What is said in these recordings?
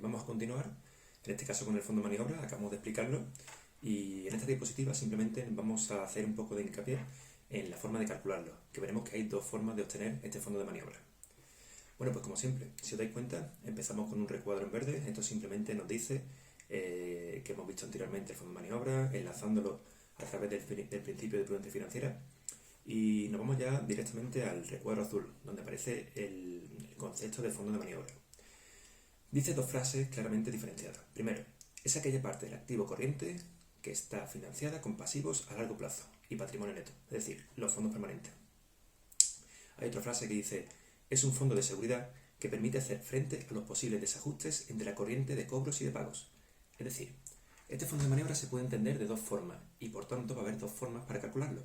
Vamos a continuar, en este caso con el fondo de maniobra, acabamos de explicarlo, y en esta diapositiva simplemente vamos a hacer un poco de hincapié en la forma de calcularlo, que veremos que hay dos formas de obtener este fondo de maniobra. Bueno, pues como siempre, si os dais cuenta, empezamos con un recuadro en verde. Esto simplemente nos dice que hemos visto anteriormente el fondo de maniobra, enlazándolo a través del principio de prudencia financiera, y nos vamos ya directamente al recuadro azul, donde aparece el concepto de fondo de maniobra. Dice dos frases claramente diferenciadas. Primero, es aquella parte del activo corriente que está financiada con pasivos a largo plazo y patrimonio neto, es decir, los fondos permanentes. Hay otra frase que dice, es un fondo de seguridad que permite hacer frente a los posibles desajustes entre la corriente de cobros y de pagos. Es decir, este fondo de maniobra se puede entender de dos formas y por tanto va a haber dos formas para calcularlo.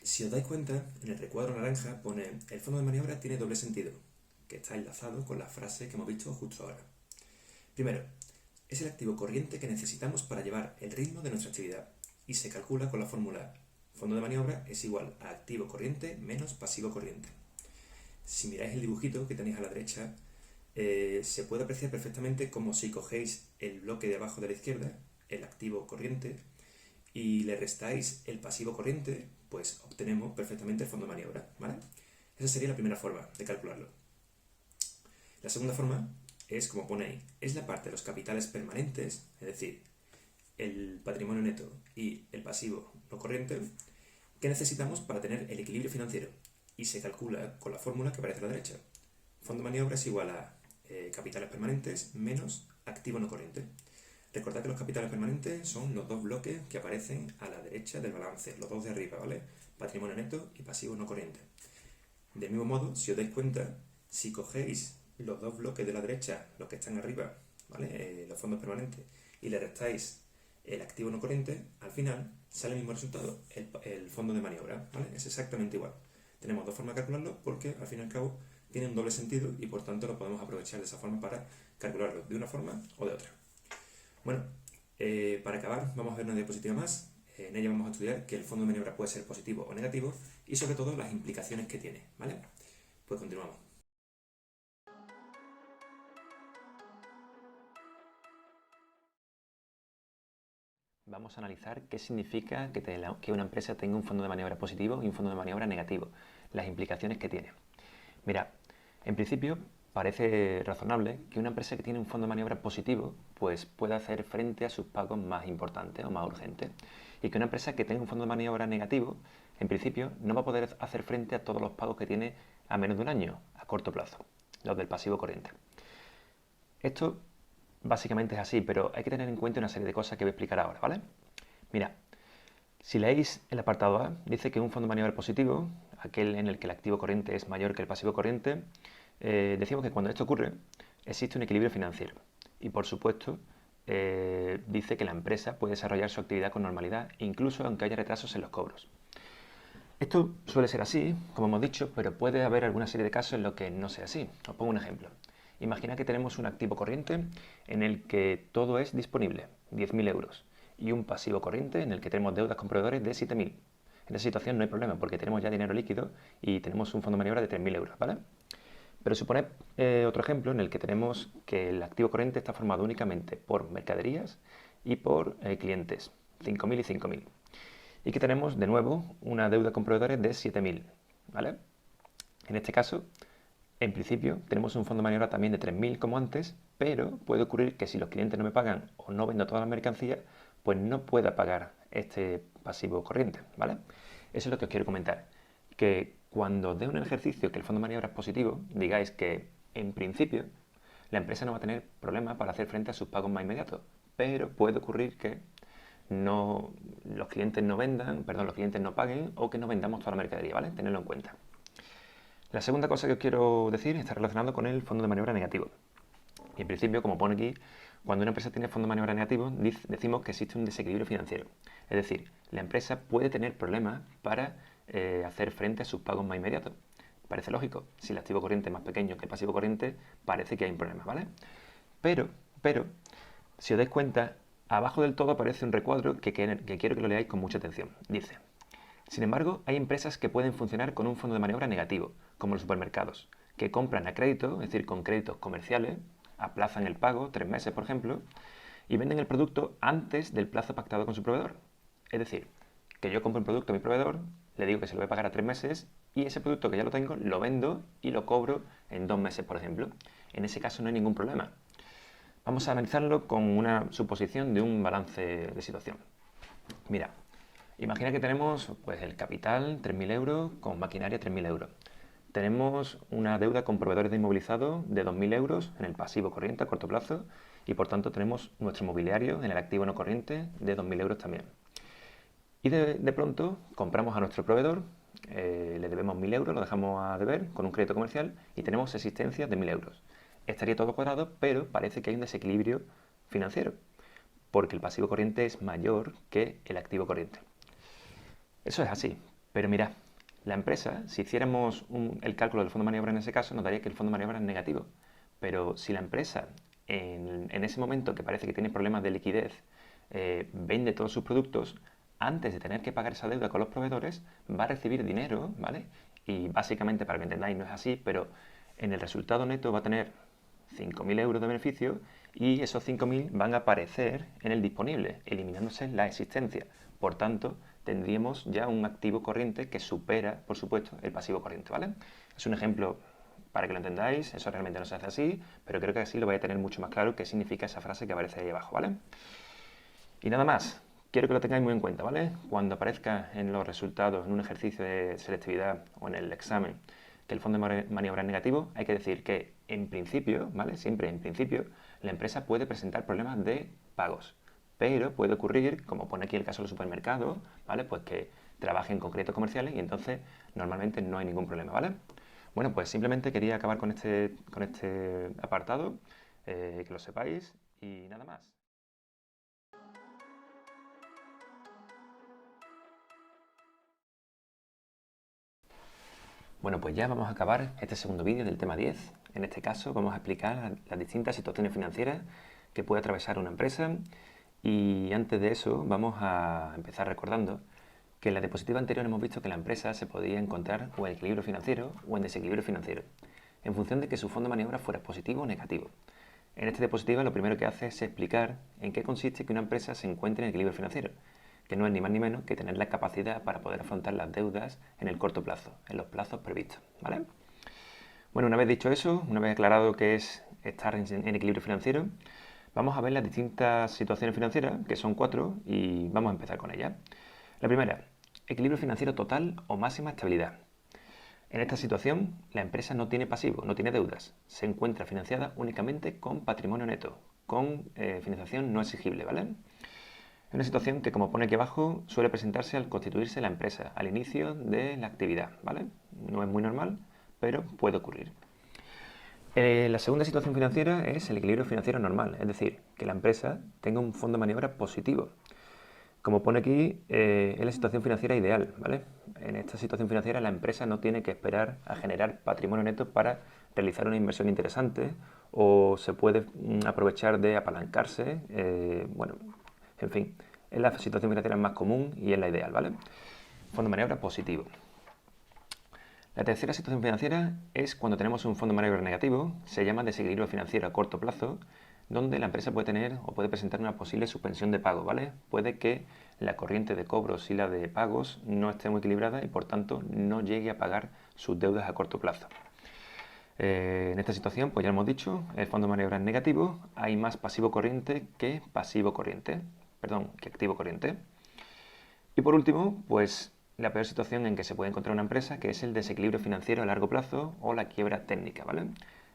Si os dais cuenta, en el recuadro naranja pone el fondo de maniobra tiene doble sentido, que está enlazado con la frase que hemos visto justo ahora. Primero, es el activo corriente que necesitamos para llevar el ritmo de nuestra actividad y se calcula con la fórmula fondo de maniobra es igual a activo corriente menos pasivo corriente. Si miráis el dibujito que tenéis a la derecha, se puede apreciar perfectamente como si cogéis el bloque de abajo de la izquierda, el activo corriente, y le restáis el pasivo corriente, pues obtenemos perfectamente el fondo de maniobra, ¿vale? Esa sería la primera forma de calcularlo. La segunda forma es, como pone ahí, es la parte de los capitales permanentes, es decir, el patrimonio neto y el pasivo no corriente, que necesitamos para tener el equilibrio financiero, y se calcula con la fórmula que aparece a la derecha. Fondo de maniobra es igual a capitales permanentes menos activo no corriente. Recordad que los capitales permanentes son los dos bloques que aparecen a la derecha del balance, los dos de arriba, ¿vale? Patrimonio neto y pasivo no corriente. Del mismo modo, si os dais cuenta, si cogéis los dos bloques de la derecha, los que están arriba, ¿vale? Los fondos permanentes, y le restáis el activo no corriente, al final sale el mismo resultado, el fondo de maniobra, ¿vale? Es exactamente igual. Tenemos dos formas de calcularlo porque al fin y al cabo tiene un doble sentido y por tanto lo podemos aprovechar de esa forma para calcularlo de una forma o de otra. Bueno, para acabar vamos a ver una diapositiva más. En ella vamos a estudiar que el fondo de maniobra puede ser positivo o negativo y sobre todo las implicaciones que tiene, ¿vale? Pues continuamos. Vamos a analizar qué significa que una empresa tenga un fondo de maniobra positivo y un fondo de maniobra negativo, las implicaciones que tiene. Mira, en principio parece razonable que una empresa que tiene un fondo de maniobra positivo pues pueda hacer frente a sus pagos más importantes o más urgentes, y que una empresa que tenga un fondo de maniobra negativo, en principio no va a poder hacer frente a todos los pagos que tiene a menos de un año, a corto plazo, los del pasivo corriente. Esto básicamente es así, pero hay que tener en cuenta una serie de cosas que voy a explicar ahora, ¿vale? Mira, si leéis el apartado A, dice que un fondo de maniobra positivo, aquel en el que el activo corriente es mayor que el pasivo corriente, decimos que cuando esto ocurre existe un equilibrio financiero y por supuesto dice que la empresa puede desarrollar su actividad con normalidad incluso aunque haya retrasos en los cobros. Esto suele ser así, como hemos dicho, pero puede haber alguna serie de casos en los que no sea así. Os pongo un ejemplo. Imagina que tenemos un activo corriente en el que todo es disponible, 10.000 euros, y un pasivo corriente en el que tenemos deudas con proveedores de 7.000. En esa situación no hay problema porque tenemos ya dinero líquido y tenemos un fondo de maniobra de 3.000 euros, ¿vale? Pero suponed otro ejemplo en el que tenemos que el activo corriente está formado únicamente por mercaderías y por clientes, 5.000 y 5.000. Y que tenemos de nuevo una deuda con proveedores de 7.000, ¿vale? En este caso, en principio, tenemos un fondo de maniobra también de 3.000 como antes, pero puede ocurrir que si los clientes no me pagan o no vendo todas las mercancías, pues no pueda pagar este pasivo corriente, ¿vale? Eso es lo que os quiero comentar, que cuando dé un ejercicio que el fondo de maniobra es positivo, digáis que en principio la empresa no va a tener problema para hacer frente a sus pagos más inmediatos, pero puede ocurrir que los clientes no paguen o que no vendamos toda la mercadería, ¿vale? Tenedlo en cuenta. La segunda cosa que os quiero decir está relacionado con el fondo de maniobra negativo. Y en principio, como pone aquí, cuando una empresa tiene fondo de maniobra negativo, decimos que existe un desequilibrio financiero. Es decir, la empresa puede tener problemas para hacer frente a sus pagos más inmediatos. Parece lógico. Si el activo corriente es más pequeño que el pasivo corriente, parece que hay un problema, ¿vale? Pero, si os dais cuenta, abajo del todo aparece un recuadro que quiero que lo leáis con mucha atención. Dice, sin embargo, hay empresas que pueden funcionar con un fondo de maniobra negativo, como los supermercados, que compran a crédito, es decir, con créditos comerciales, aplazan el pago, 3 meses por ejemplo, y venden el producto antes del plazo pactado con su proveedor. Es decir, que yo compro un producto a mi proveedor, le digo que se lo voy a pagar a 3 meses y ese producto que ya lo tengo lo vendo y lo cobro en 2 meses, por ejemplo. En ese caso no hay ningún problema. Vamos a analizarlo con una suposición de un balance de situación. Mira, imagina que tenemos pues, el capital, 3.000 euros, con maquinaria, 3.000 euros. Tenemos una deuda con proveedores de inmovilizado de 2.000 euros en el pasivo corriente a corto plazo y por tanto tenemos nuestro mobiliario en el activo no corriente de 2.000 euros también. Y de pronto compramos a nuestro proveedor, le debemos 1.000 euros, lo dejamos a deber con un crédito comercial y tenemos existencias de 1.000 euros. Estaría todo cuadrado, pero parece que hay un desequilibrio financiero, porque el pasivo corriente es mayor que el activo corriente. Eso es así, pero mirad, la empresa, si hiciéramos el cálculo del fondo de maniobra en ese caso, nos daría que el fondo de maniobra es negativo. Pero si la empresa, en ese momento que parece que tiene problemas de liquidez, vende todos sus productos, antes de tener que pagar esa deuda con los proveedores, va a recibir dinero, ¿vale? Y básicamente, para que entendáis, no es así, pero en el resultado neto va a tener 5.000 euros de beneficio y esos 5.000 van a aparecer en el disponible, eliminándose la existencia. Por tanto, tendríamos ya un activo corriente que supera, por supuesto, el pasivo corriente, ¿vale? Es un ejemplo para que lo entendáis, eso realmente no se hace así, pero creo que así lo vais a tener mucho más claro qué significa esa frase que aparece ahí abajo, ¿vale? Y nada más, quiero que lo tengáis muy en cuenta, ¿vale? Cuando aparezca en los resultados, en un ejercicio de selectividad o en el examen, que el fondo de maniobra es negativo, hay que decir que en principio, ¿vale? Siempre en principio, la empresa puede presentar problemas de pagos. Pero puede ocurrir, como pone aquí el caso del supermercado, ¿vale? Pues que trabajen con créditos comerciales y entonces normalmente no hay ningún problema, ¿vale? Bueno, pues simplemente quería acabar con este apartado, que lo sepáis y nada más. Bueno, pues ya vamos a acabar este segundo vídeo del tema 10. En este caso vamos a explicar las distintas situaciones financieras que puede atravesar una empresa y antes de eso vamos a empezar recordando que en la diapositiva anterior hemos visto que la empresa se podía encontrar o en equilibrio financiero o en desequilibrio financiero, en función de que su fondo de maniobra fuera positivo o negativo. En esta diapositiva lo primero que hace es explicar en qué consiste que una empresa se encuentre en equilibrio financiero, que no es ni más ni menos que tener la capacidad para poder afrontar las deudas en el corto plazo, en los plazos previstos, ¿vale? Bueno, una vez dicho eso, una vez aclarado qué es estar en equilibrio financiero, vamos a ver las distintas situaciones financieras, que son 4, y vamos a empezar con ellas. La primera, equilibrio financiero total o máxima estabilidad. En esta situación, la empresa no tiene pasivo, no tiene deudas. Se encuentra financiada únicamente con patrimonio neto, con financiación no exigible, ¿vale? Es una situación que, como pone aquí abajo, suele presentarse al constituirse la empresa, al inicio de la actividad, ¿vale? No es muy normal, pero puede ocurrir. La segunda situación financiera es el equilibrio financiero normal, es decir, que la empresa tenga un fondo de maniobra positivo. Como pone aquí, es la situación financiera ideal, ¿vale? En esta situación financiera la empresa no tiene que esperar a generar patrimonio neto para realizar una inversión interesante o se puede aprovechar de apalancarse, bueno, en fin, es la situación financiera más común y es la ideal, ¿vale? Fondo de maniobra positivo. La tercera situación financiera es cuando tenemos un fondo de maniobra negativo, se llama desequilibrio financiero a corto plazo, donde la empresa puede tener o puede presentar una posible suspensión de pago, ¿vale? Puede que la corriente de cobros y la de pagos no esté muy equilibrada y por tanto no llegue a pagar sus deudas a corto plazo. En esta situación, pues ya hemos dicho, el fondo de maniobra es negativo, hay más pasivo corriente que activo corriente. Y por último, pues la peor situación en que se puede encontrar una empresa, que es el desequilibrio financiero a largo plazo o la quiebra técnica, ¿vale?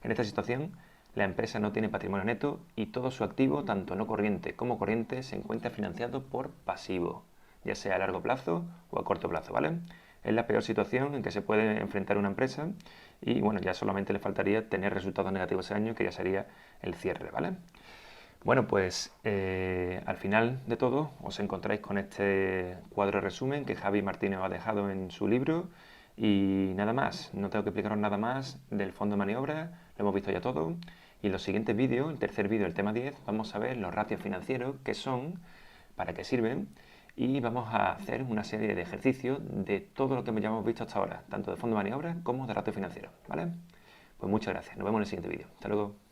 En esta situación, la empresa no tiene patrimonio neto y todo su activo, tanto no corriente como corriente, se encuentra financiado por pasivo, ya sea a largo plazo o a corto plazo, ¿vale? Es la peor situación en que se puede enfrentar una empresa y, bueno, ya solamente le faltaría tener resultados negativos ese año, que ya sería el cierre, ¿vale? Bueno, pues al final de todo os encontráis con este cuadro de resumen que Javi Martínez os ha dejado en su libro y nada más, no tengo que explicaros nada más del fondo de maniobra, lo hemos visto ya todo y en los siguientes vídeos, el tercer vídeo, el tema 10, vamos a ver los ratios financieros, qué son, para qué sirven y vamos a hacer una serie de ejercicios de todo lo que ya hemos visto hasta ahora, tanto de fondo de maniobra como de ratios financieros, ¿vale? Pues muchas gracias, nos vemos en el siguiente vídeo, hasta luego.